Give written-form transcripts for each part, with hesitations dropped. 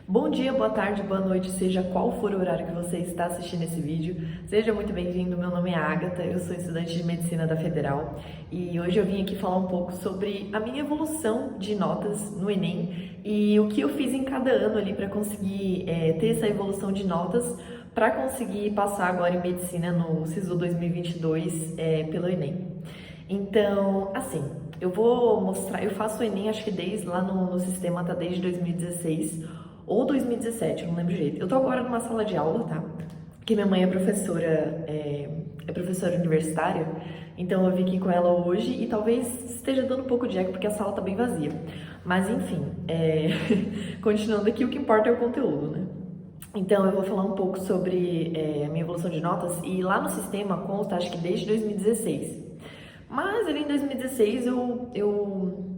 Bom dia, boa tarde, boa noite, seja qual for o horário que você está assistindo esse vídeo. Seja muito bem-vindo, meu nome é Agatha, eu sou estudante de Medicina da Federal e hoje eu vim aqui falar um pouco sobre a minha evolução de notas no Enem e o que eu fiz em cada ano ali para conseguir ter essa evolução de notas para conseguir passar agora em Medicina no SISU 2022 pelo Enem. Então, assim, eu vou mostrar, eu faço o Enem acho que desde lá no sistema, tá desde 2016 ou 2017, eu não lembro direito. Eu tô agora numa sala de aula, tá? Porque minha mãe é professora universitária, então eu vim aqui com ela hoje e talvez esteja dando um pouco de eco porque a sala tá bem vazia. Mas enfim, continuando aqui, o que importa é o conteúdo, né? Então eu vou falar um pouco sobre a minha evolução de notas e lá no sistema consta, acho que desde 2016. Mas ali em 2016 eu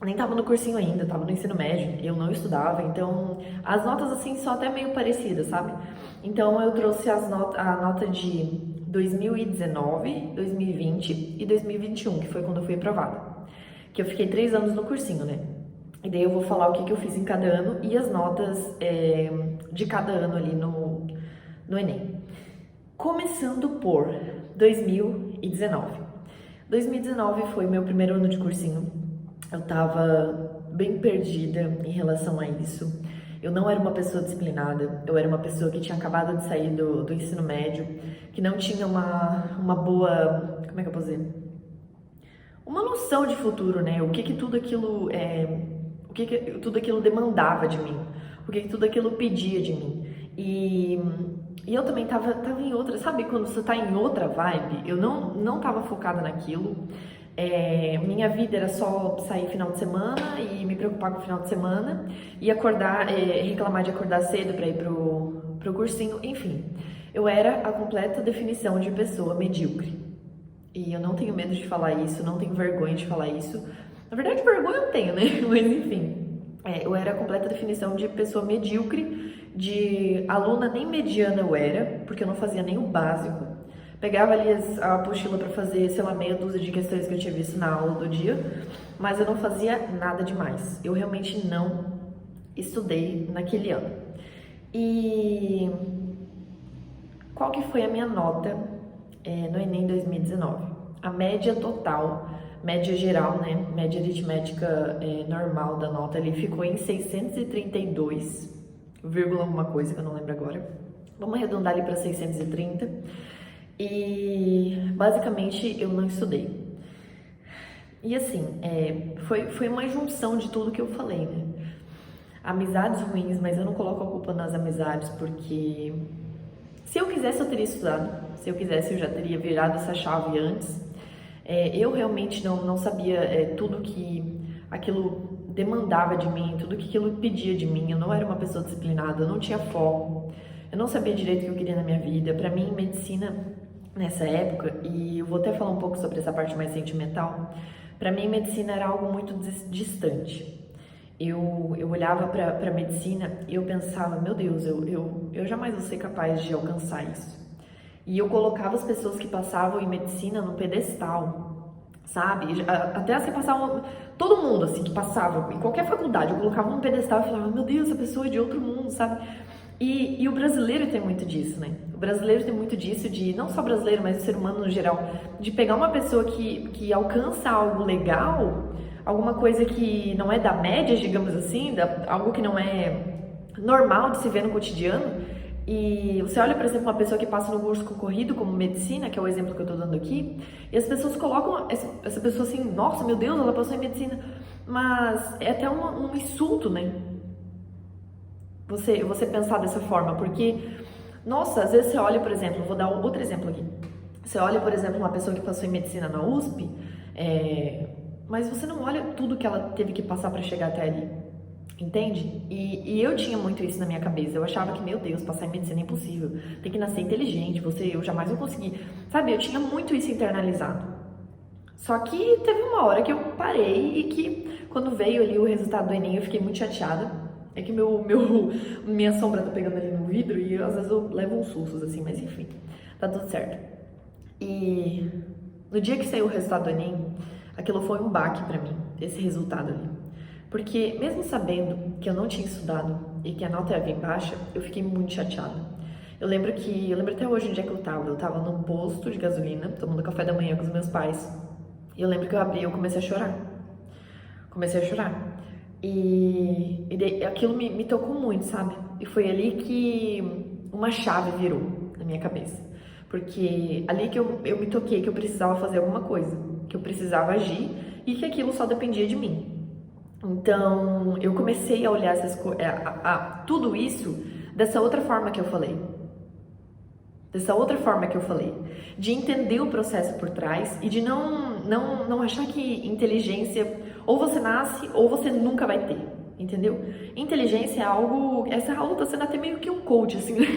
nem tava no cursinho ainda, tava no ensino médio, eu não estudava, então as notas assim são até meio parecidas, sabe? Então eu trouxe a nota de 2019, 2020 e 2021, que foi quando eu fui aprovada. Que eu fiquei 3 anos no cursinho, né? E daí eu vou falar o que eu fiz em cada ano e as notas de cada ano ali no Enem. Começando por 2019. 2019 foi meu primeiro ano de cursinho. Eu tava bem perdida em relação a isso. Eu não era uma pessoa disciplinada, eu era uma pessoa que tinha acabado de sair do ensino médio, que não tinha uma boa, como é que eu posso dizer? Uma noção de futuro, né? O que tudo aquilo o que tudo aquilo demandava de mim, o que tudo aquilo pedia de mim. E eu também tava em outra, sabe quando você tá em outra vibe? Eu não tava focada naquilo. Minha vida era só sair final de semana e me preocupar com o final de semana e acordar, reclamar de acordar cedo para ir pro cursinho, enfim. Eu era a completa definição de pessoa medíocre. E eu não tenho medo de falar isso, não tenho vergonha de falar isso. Na verdade, vergonha eu tenho, né? Mas enfim, eu era a completa definição de pessoa medíocre, de aluna nem mediana eu era, porque eu não fazia nem o básico. Pegava ali a apostila para fazer, sei lá, meia dúzia de questões que eu tinha visto na aula do dia, mas eu não fazia nada demais. Eu realmente não estudei naquele ano. E qual que foi a minha nota no Enem 2019? A média total, média geral, né? Média aritmética normal da nota ali ficou em 632, vírgula alguma coisa que eu não lembro agora. Vamos arredondar ali para 630. E basicamente eu não estudei. E assim, foi uma junção de tudo que eu falei, né? Amizades ruins, mas eu não coloco a culpa nas amizades, porque se eu quisesse eu teria estudado, se eu quisesse eu já teria virado essa chave antes. Eu realmente não sabia tudo que aquilo demandava de mim, tudo que aquilo pedia de mim. Eu não era uma pessoa disciplinada, eu não tinha foco, eu não sabia direito o que eu queria na minha vida. Para mim, medicina nessa época, e eu vou até falar um pouco sobre essa parte mais sentimental, para mim medicina era algo muito distante. Eu olhava para medicina e eu pensava, meu Deus, eu jamais vou ser capaz de alcançar isso. E eu colocava as pessoas que passavam em medicina no pedestal, sabe? Até as que passavam, todo mundo assim que passava, em qualquer faculdade, eu colocava no pedestal e falava, meu Deus, essa pessoa é de outro mundo, sabe? E o brasileiro tem muito disso, né? O brasileiro tem muito disso, de não só brasileiro, mas o ser humano no geral, de pegar uma pessoa que alcança algo legal, alguma coisa que não é da média, digamos assim, algo que não é normal de se ver no cotidiano. E você olha, por exemplo, uma pessoa que passa no curso concorrido, como medicina, que é o exemplo que eu tô dando aqui, e as pessoas colocam essa pessoa assim, nossa, meu Deus, ela passou em medicina. Mas é até um insulto, né? Você pensar dessa forma, porque, nossa, às vezes você olha, por exemplo, vou dar outro exemplo aqui. Você olha, por exemplo, uma pessoa que passou em medicina na USP, mas você não olha tudo que ela teve que passar para chegar até ali, entende? E eu tinha muito isso na minha cabeça. Eu achava que, meu Deus, passar em medicina é impossível. Tem que nascer inteligente, eu jamais vou conseguir. Sabe, eu tinha muito isso internalizado. Só que teve uma hora que eu parei e que, quando veio ali o resultado do Enem, eu fiquei muito chateada. É que minha sombra tá pegando ali no vidro e às vezes eu levo uns sustos assim, mas enfim, tá tudo certo. E no dia que saiu o resultado do Enem, aquilo foi um baque pra mim, esse resultado ali. Porque mesmo sabendo que eu não tinha estudado, e que a nota é bem baixa, eu fiquei muito chateada. Eu lembro até hoje onde é que eu tava num posto de gasolina, tomando café da manhã com os meus pais, e eu lembro que eu abri e eu comecei a chorar. Comecei a chorar. Aquilo me tocou muito, sabe? E foi ali que uma chave virou na minha cabeça. Porque ali que eu me toquei que eu precisava fazer alguma coisa, que eu precisava agir e que aquilo só dependia de mim. Então, eu comecei a olhar tudo isso dessa outra forma que eu falei. De entender o processo por trás e de não achar que inteligência ou você nasce ou você nunca vai ter, entendeu? Inteligência é algo, essa aula tá sendo até meio que um coach, assim, né?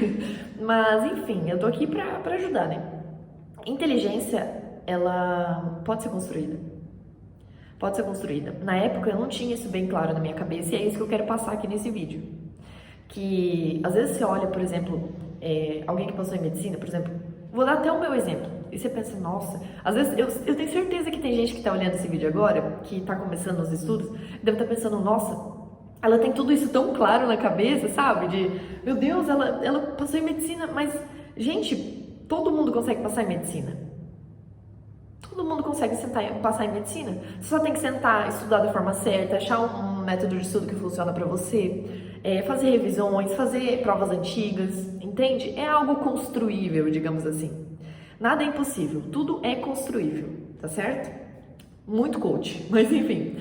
Mas enfim, eu tô aqui pra ajudar, né? Inteligência, ela pode ser construída. Pode ser construída. Na época eu não tinha isso bem claro na minha cabeça e é isso que eu quero passar aqui nesse vídeo. Que às vezes você olha, por exemplo, alguém que passou em medicina, por exemplo, vou dar até o meu exemplo, e você pensa, nossa, às vezes eu tenho certeza que tem gente que tá olhando esse vídeo agora, que tá começando os estudos, deve estar pensando, nossa, ela tem tudo isso tão claro na cabeça, sabe? Meu Deus, ela passou em medicina, mas, gente, todo mundo consegue passar em medicina. Todo mundo consegue passar em medicina. Você só tem que sentar, estudar da forma certa, achar um método de estudo que funciona pra você, fazer revisões, fazer provas antigas, entende? É algo construível, digamos assim. Nada é impossível, tudo é construível, tá certo? Muito coach, mas enfim.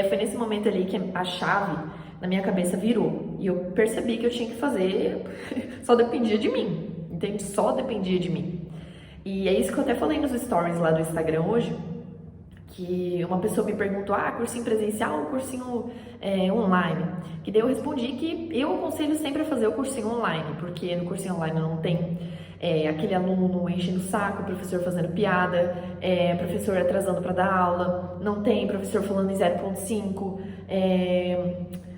Foi nesse momento ali que a chave na minha cabeça virou. E eu percebi que eu tinha que fazer, só dependia de mim, entende? Só dependia de mim. E é isso que eu até falei nos stories lá do Instagram hoje, que uma pessoa me perguntou, cursinho presencial ou cursinho online? Que daí eu respondi que eu aconselho sempre a fazer o cursinho online, porque no cursinho online não tem aquele aluno enchendo o saco, professor fazendo piada, professor atrasando para dar aula, não tem professor falando em 0.5,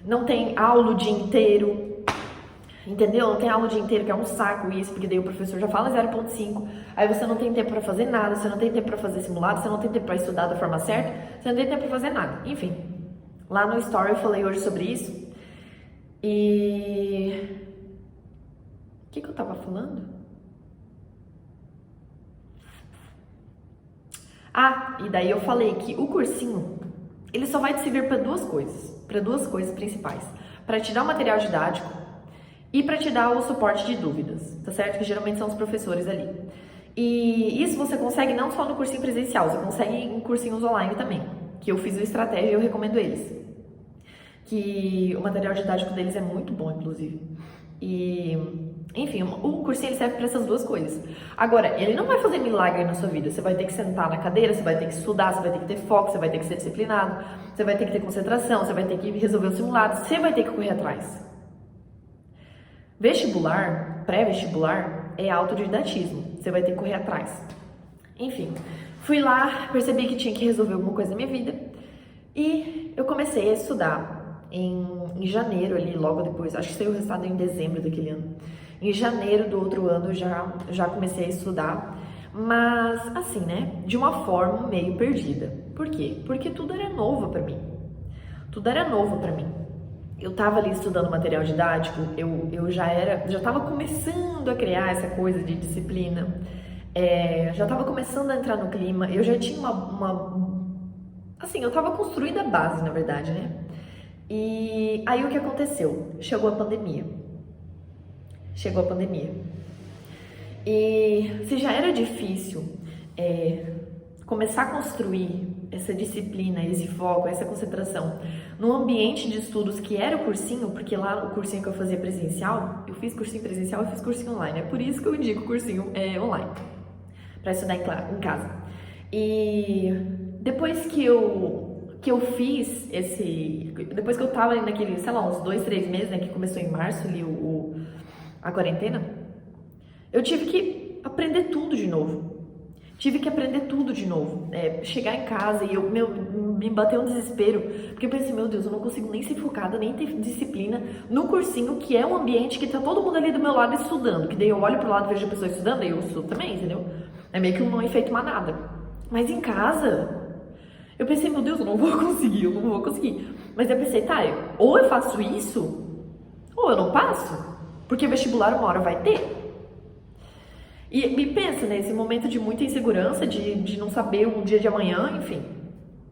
não tem aula o dia inteiro, entendeu? Não tem aula o dia inteiro, que é um saco isso, porque daí o professor já fala 0.5, aí você não tem tempo para fazer nada, você não tem tempo para fazer simulado, você não tem tempo para estudar da forma certa, você não tem tempo para fazer nada. Enfim, lá no story eu falei hoje sobre isso. E o que eu tava falando? E daí eu falei que o cursinho, ele só vai te servir para duas coisas principais. Para te dar o material didático e para te dar o suporte de dúvidas, tá certo? Que geralmente são os professores ali. E isso você consegue não só no cursinho presencial, você consegue em cursinhos online também, que eu fiz o estratégia e eu recomendo eles. Que o material didático deles é muito bom, inclusive. Enfim, o cursinho ele serve para essas duas coisas. Agora, ele não vai fazer milagre na sua vida. Você vai ter que sentar na cadeira, você vai ter que estudar, você vai ter que ter foco, você vai ter que ser disciplinado, você vai ter que ter concentração, você vai ter que resolver os simulados, você vai ter que correr atrás. Vestibular, pré-vestibular, é autodidatismo. Você vai ter que correr atrás. Enfim, fui lá, percebi que tinha que resolver alguma coisa na minha vida e eu comecei a estudar. Em janeiro ali, logo depois, acho que saiu o resultado em dezembro daquele ano. Em janeiro do outro ano eu já comecei a estudar, mas assim, né, de uma forma meio perdida. Por quê? Porque tudo era novo pra mim. Tudo era novo pra mim. Eu tava ali estudando material didático, eu já tava começando a criar essa coisa de disciplina, já tava começando a entrar no clima, eu já tinha assim, eu tava construindo a base, na verdade, né? E aí o que aconteceu? Chegou a pandemia. E se já era difícil começar a construir essa disciplina, esse foco, essa concentração num ambiente de estudos que era o cursinho, porque lá o cursinho que eu fazia presencial, eu fiz cursinho presencial e fiz cursinho online, é por isso que eu indico o cursinho online, para estudar em casa. E depois que eu fiz depois que eu tava ali naquele, sei lá, uns 2, 3 meses, né, que começou em março ali a quarentena, eu tive que aprender tudo de novo. Chegar em casa e me bateu um desespero, porque eu pensei, meu Deus, eu não consigo nem ser focada, nem ter disciplina no cursinho, que é um ambiente que tá todo mundo ali do meu lado estudando, que daí eu olho pro lado e vejo a pessoa estudando, e eu estudo também, entendeu? É meio que um efeito manada. Mas em casa, eu pensei, meu Deus, eu não vou conseguir. Mas eu pensei, ou eu faço isso, ou eu não passo, porque vestibular uma hora vai ter. E pensa nesse momento de muita insegurança, de não saber o dia de amanhã, enfim.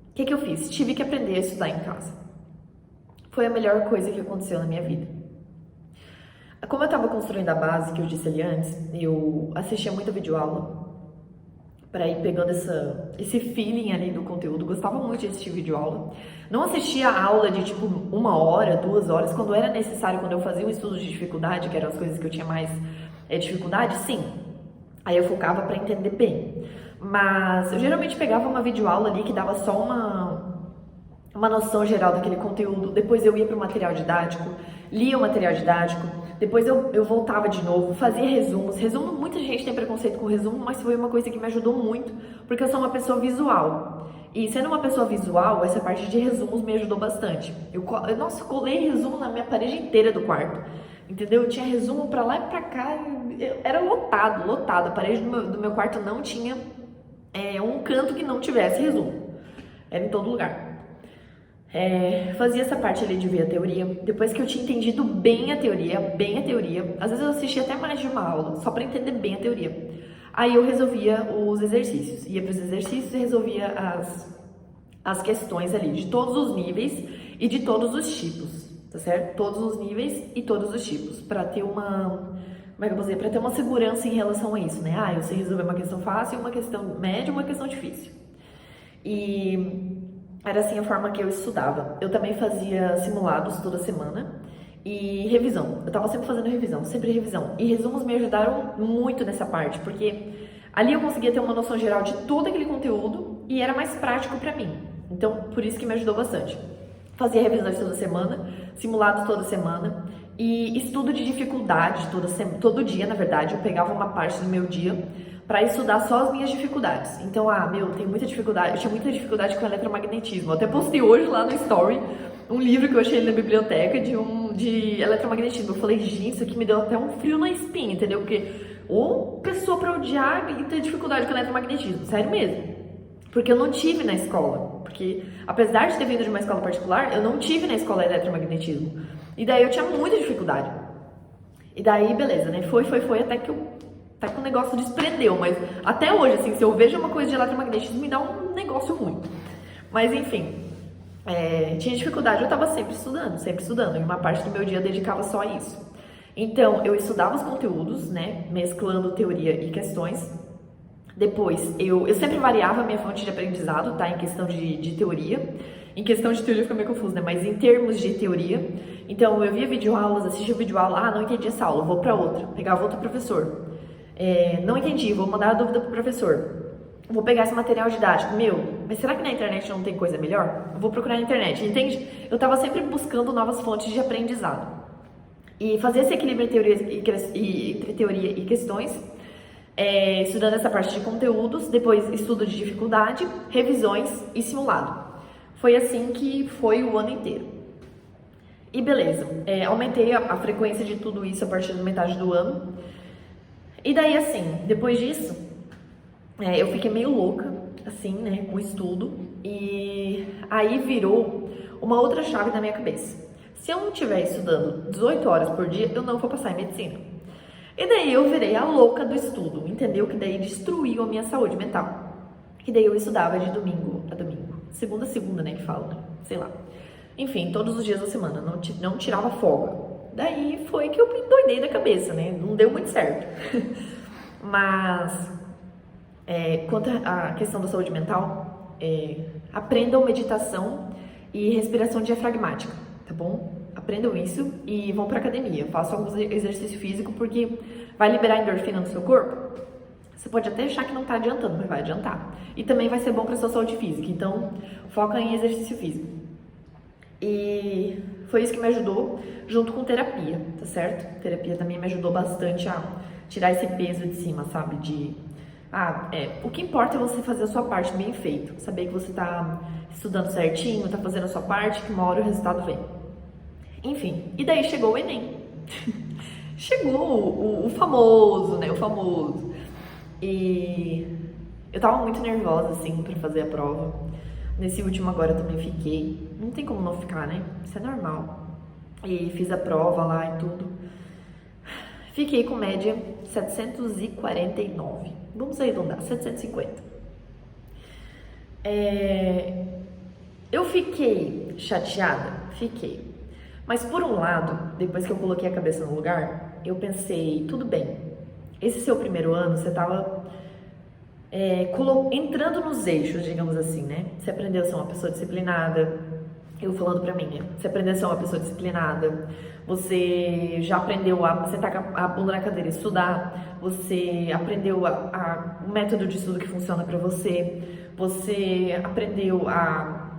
O que eu fiz? Tive que aprender a estudar em casa. Foi a melhor coisa que aconteceu na minha vida. Como eu estava construindo a base, que eu disse ali antes, eu assistia muita videoaula para ir pegando esse feeling ali do conteúdo. Gostava muito de assistir videoaula. Não assistia a aula de tipo 1 hora, 2 horas, quando era necessário, quando eu fazia um estudo de dificuldade, que eram as coisas que eu tinha mais dificuldade, sim. Aí eu focava para entender bem. Mas eu geralmente pegava uma videoaula ali que dava só uma noção geral daquele conteúdo. Depois eu ia para o material didático, lia o material didático. Depois eu voltava de novo, fazia resumos. Resumo, muita gente tem preconceito com resumo, mas foi uma coisa que me ajudou muito, porque eu sou uma pessoa visual. E sendo uma pessoa visual, essa parte de resumos me ajudou bastante. Nossa, colei resumo na minha parede inteira do quarto. Entendeu? Eu tinha resumo pra lá e pra cá, era lotado. A parede do meu quarto não tinha um canto que não tivesse resumo. Era em todo lugar. Fazia essa parte ali de ver a teoria. Depois que eu tinha entendido bem a teoria, às vezes eu assistia até mais de uma aula, só pra entender bem a teoria. Aí eu resolvia os exercícios. Ia pros exercícios e resolvia as questões ali, de todos os níveis e de todos os tipos. Tá certo? Todos os níveis e todos os tipos, para ter como é que eu vou dizer? Para ter uma segurança em relação a isso, né? Eu sei resolver uma questão fácil, uma questão média, uma questão difícil. E era assim a forma que eu estudava. Eu também fazia simulados toda semana e revisão. Eu tava sempre fazendo revisão, sempre revisão. E resumos me ajudaram muito nessa parte, porque ali eu conseguia ter uma noção geral de todo aquele conteúdo e era mais prático para mim. Então, por isso que me ajudou bastante. Fazia revisões toda semana, simulados toda semana e estudo de dificuldade todo dia, na verdade. Eu pegava uma parte do meu dia para estudar só as minhas dificuldades. Então, tenho muita dificuldade, eu tinha muita dificuldade com eletromagnetismo. Eu até postei hoje lá no Story um livro que eu achei na biblioteca de eletromagnetismo. Eu falei, gente, isso aqui me deu até um frio na espinha, entendeu? Porque ou pessoa para odiar e ter dificuldade com eletromagnetismo, sério mesmo. Porque eu não tive na escola. Porque, apesar de ter vindo de uma escola particular, eu não tive na escola eletromagnetismo. E daí eu tinha muita dificuldade. E daí, beleza, né? Foi, até que o negócio desprendeu. Mas até hoje, assim, se eu vejo uma coisa de eletromagnetismo, me dá um negócio ruim. Mas, enfim, tinha dificuldade, eu tava sempre estudando. E uma parte do meu dia eu dedicava só a isso. Então, eu estudava os conteúdos, né? Mesclando teoria e questões. Depois, eu sempre variava a minha fonte de aprendizado, tá? Em questão de teoria. Em questão de teoria fica meio confuso, né? Mas em termos de teoria. Então, eu via videoaulas, assistia videoaula. Não entendi essa aula, vou pra outra. Pegava outro professor. Não entendi, vou mandar a dúvida pro professor. Vou pegar esse material didático. Mas será que na internet não tem coisa melhor? Eu vou procurar na internet, entende? Eu tava sempre buscando novas fontes de aprendizado. E fazer esse equilíbrio entre teoria e questões. Estudando essa parte de conteúdos, depois estudo de dificuldade, revisões e simulado. Foi assim que foi o ano inteiro. E beleza, aumentei a frequência de tudo isso a partir da metade do ano. E daí assim, depois disso, eu fiquei meio louca, assim, né, com o estudo. E aí virou uma outra chave na minha cabeça. Se eu não estiver estudando 18 horas por dia, eu não vou passar em medicina. E daí eu virei a louca do estudo, entendeu? Que daí destruiu a minha saúde mental. Que daí eu estudava de domingo a domingo. Segunda a segunda, né, que fala, né? Sei lá. Enfim, todos os dias da semana, não tirava folga. Daí foi que eu me endoidei da cabeça, né? Não deu muito certo. Mas, quanto à questão da saúde mental, aprendam meditação e respiração diafragmática, tá bom? Aprendam isso e vão pra academia. Façam alguns exercício físico porque vai liberar endorfina no seu corpo. Você pode até achar que não tá adiantando, mas vai adiantar. E também vai ser bom pra sua saúde física. Então, foca em exercício físico. E foi isso que me ajudou, junto com terapia, tá certo? Terapia também me ajudou bastante a tirar esse peso de cima, sabe? O que importa é você fazer a sua parte bem feito. Saber que você tá estudando certinho, tá fazendo a sua parte, que uma hora o resultado vem. Enfim, e daí chegou o Enem. Chegou o famoso, né? O famoso. E eu tava muito nervosa, assim, pra fazer a prova. Nesse último agora eu também fiquei. Não tem como não ficar, né? Isso é normal. e fiz a prova lá e tudo. Fiquei com média 749. Vamos arredondar, 750. Eu fiquei chateada? Fiquei. Mas por um lado, depois que eu coloquei a cabeça no lugar, eu pensei, tudo bem, esse seu primeiro ano você estava entrando nos eixos, digamos assim, né? Você aprendeu a ser uma pessoa disciplinada, eu falando pra mim, né? Você aprendeu a ser uma pessoa disciplinada, você já aprendeu a sentar a bunda na cadeira e estudar, você aprendeu o método de estudo que funciona pra você, você aprendeu a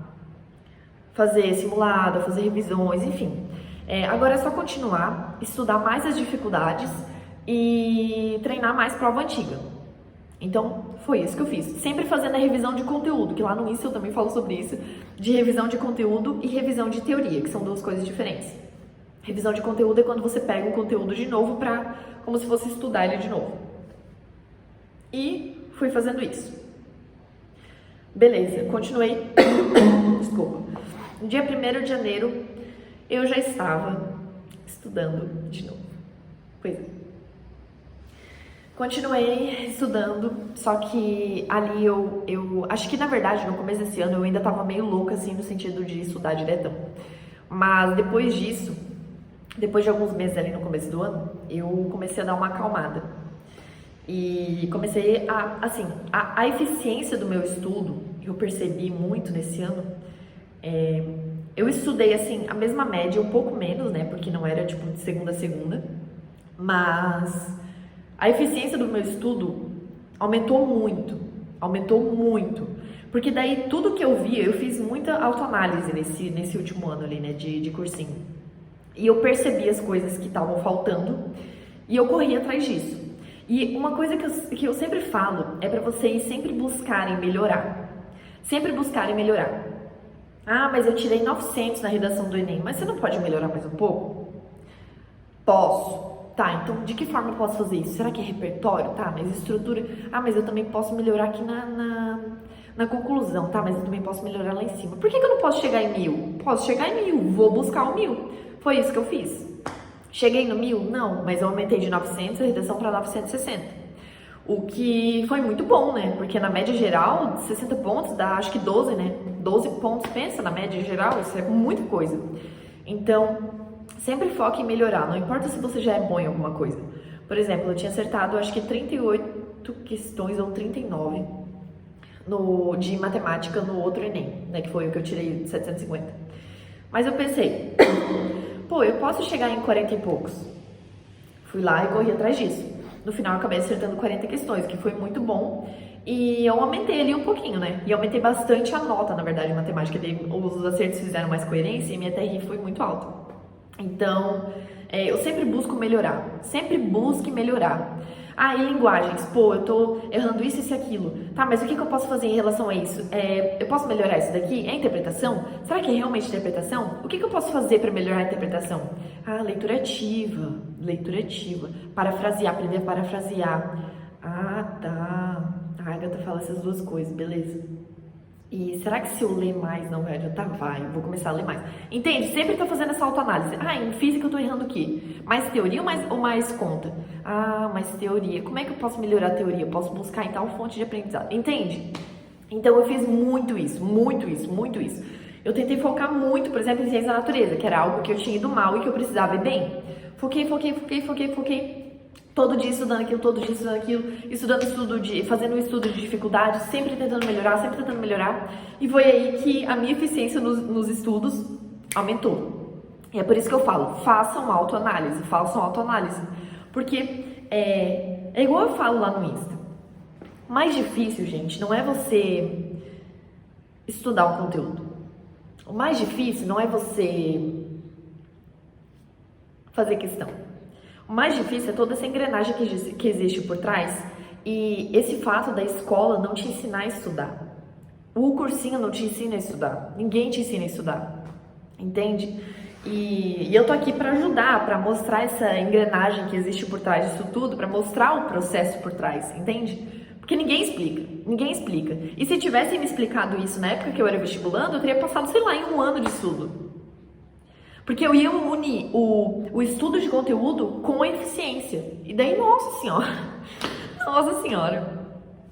fazer simulado, a fazer revisões, enfim. Agora é só continuar, estudar mais as dificuldades e treinar mais prova antiga. Então, foi isso que eu fiz. Sempre fazendo a revisão de conteúdo, que lá no Insta eu também falo sobre isso, de revisão de conteúdo e revisão de teoria, que são duas coisas diferentes. Revisão de conteúdo é quando você pega o conteúdo de novo como se fosse estudar ele de novo. E fui fazendo isso. Beleza, continuei. Desculpa. No dia 1º de janeiro, eu já estava estudando de novo. Pois é. Continuei estudando, só que ali eu acho que na verdade no começo desse ano eu ainda tava meio louca assim no sentido de estudar diretão. Mas depois disso, depois de alguns meses ali no começo do ano, eu comecei a dar uma acalmada. E comecei a eficiência do meu estudo, eu percebi muito nesse ano. Eu estudei assim a mesma média, um pouco menos, né, porque não era tipo de segunda a segunda, mas a eficiência do meu estudo aumentou muito, porque daí tudo que eu via, eu fiz muita autoanálise nesse último ano ali, né, de cursinho, e eu percebi as coisas que estavam faltando, e eu corri atrás disso. E uma coisa que eu sempre falo é pra vocês sempre buscarem melhorar, Ah, mas eu tirei 900 na redação do Enem, mas você não pode melhorar mais um pouco? Posso. Tá, então de que forma eu posso fazer isso? Será que é repertório? Tá, mas estrutura... Ah, mas eu também posso melhorar aqui na conclusão, tá? Mas eu também posso melhorar lá em cima. Por que eu não posso chegar em 1000? Posso chegar em 1000, vou buscar o 1000. Foi isso que eu fiz. Cheguei no 1000? Não, mas eu aumentei de 900 a redação para 960. O que foi muito bom, né? Porque na média geral, 60 pontos dá acho que 12, né? 12 pontos, pensa na média geral, isso é muita coisa. Então... sempre foque em melhorar, não importa se você já é bom em alguma coisa. Por exemplo, eu tinha acertado acho que 38 questões ou 39 de matemática no outro Enem, né, que foi o que eu tirei 750. Mas eu pensei, pô, eu posso chegar em 40 e poucos. Fui lá e corri atrás disso. No final eu acabei acertando 40 questões, que foi muito bom. E eu aumentei ali um pouquinho, né? E aumentei bastante a nota, na verdade, em matemática. Os acertos fizeram mais coerência e minha TRI foi muito alta. Então, eu sempre busco melhorar, sempre busque melhorar. Ah, e linguagens, pô, eu tô errando isso e aquilo. Tá, mas o que eu posso fazer em relação a isso? Eu posso melhorar isso daqui? É interpretação? Será que é realmente interpretação? O que eu posso fazer para melhorar a interpretação? Ah, leitura ativa. Parafrasear, aprender a parafrasear. Ah, tá. A Agatha fala essas duas coisas, beleza. E será que se eu ler mais não vai adiantar? Vai, eu vou começar a ler mais. Entende? Sempre tô fazendo essa autoanálise. Ah, em física eu tô errando o quê? Mais teoria ou mais conta? Ah, mais teoria. Como é que eu posso melhorar a teoria? Eu posso buscar em tal fonte de aprendizado. Entende? Então eu fiz muito isso. Eu tentei focar muito, por exemplo, em ciência da natureza, que era algo que eu tinha ido mal e que eu precisava ir bem. Foquei. Todo dia estudando aquilo, fazendo um estudo de dificuldade, sempre tentando melhorar, e foi aí que a minha eficiência nos estudos aumentou. E é por isso que eu falo, façam autoanálise, porque é igual eu falo lá no Insta. O mais difícil, gente, não é você estudar um conteúdo. O mais difícil não é você fazer questão. O mais difícil é toda essa engrenagem que existe por trás e esse fato da escola não te ensinar a estudar. O cursinho não te ensina a estudar. Ninguém te ensina a estudar. Entende? E eu tô aqui para ajudar, para mostrar essa engrenagem que existe por trás disso tudo, para mostrar o processo por trás, entende? Porque ninguém explica. E se tivessem me explicado isso na época que eu era vestibulando, eu teria passado, sei lá, em um ano de estudo. Porque eu ia unir o estudo de conteúdo com a eficiência. E daí, nossa senhora, nossa senhora.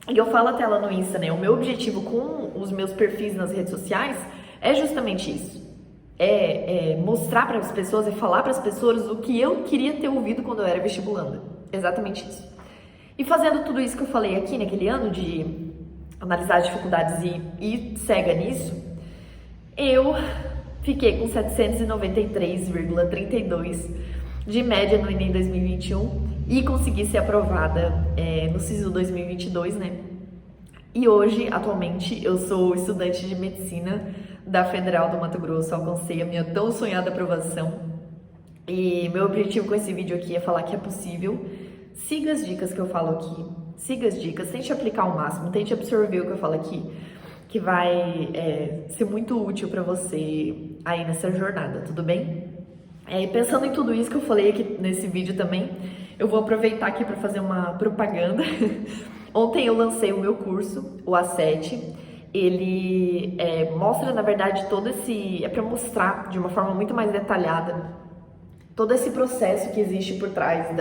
E eu falo até lá no Insta, né? O meu objetivo com os meus perfis nas redes sociais é justamente isso. É mostrar para as pessoas e falar para as pessoas o que eu queria ter ouvido quando eu era vestibulanda. Exatamente isso. E fazendo tudo isso que eu falei aqui naquele ano de analisar as dificuldades e cega nisso, eu fiquei com 793,32 de média no Enem 2021 e consegui ser aprovada no SISU 2022, né? E hoje, atualmente, eu sou estudante de medicina da Federal do Mato Grosso, alcancei a minha tão sonhada aprovação. E meu objetivo com esse vídeo aqui é falar que é possível. Siga as dicas que eu falo aqui, siga as dicas, tente aplicar ao máximo, tente absorver o que eu falo aqui, que vai ser muito útil para você aí nessa jornada, tudo bem? Pensando em tudo isso que eu falei aqui nesse vídeo também, eu vou aproveitar aqui para fazer uma propaganda. Ontem eu lancei o meu curso, o A7. Ele mostra, na verdade, é para mostrar de uma forma muito mais detalhada todo esse processo que existe por trás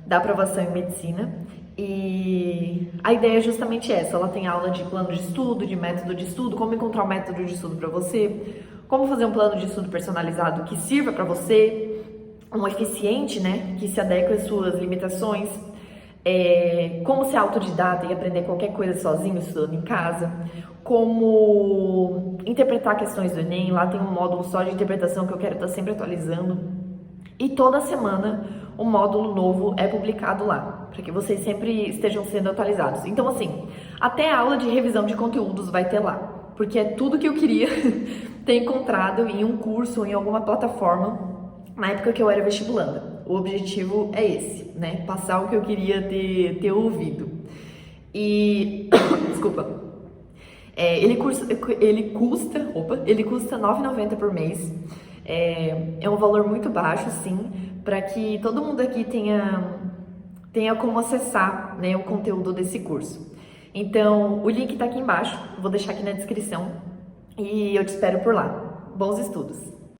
da aprovação em medicina. E a ideia é justamente essa, ela tem aula de plano de estudo, de método de estudo, como encontrar um método de estudo para você, como fazer um plano de estudo personalizado que sirva para você, um eficiente, né, que se adeque às suas limitações, como ser autodidata e aprender qualquer coisa sozinho, estudando em casa, como interpretar questões do Enem, lá tem um módulo só de interpretação que eu quero estar sempre atualizando, e toda semana um módulo novo é publicado lá, para que vocês sempre estejam sendo atualizados. Então assim, até a aula de revisão de conteúdos vai ter lá, porque é tudo que eu queria ter encontrado em um curso ou em alguma plataforma na época que eu era vestibulanda. O objetivo é esse, né? Passar o que eu queria ter ouvido. E... desculpa. Ele custa R$ 9,90 por mês. É um valor muito baixo, sim, para que todo mundo aqui tenha como acessar, né, o conteúdo desse curso. Então, o link tá aqui embaixo, vou deixar aqui na descrição e eu te espero por lá. Bons estudos!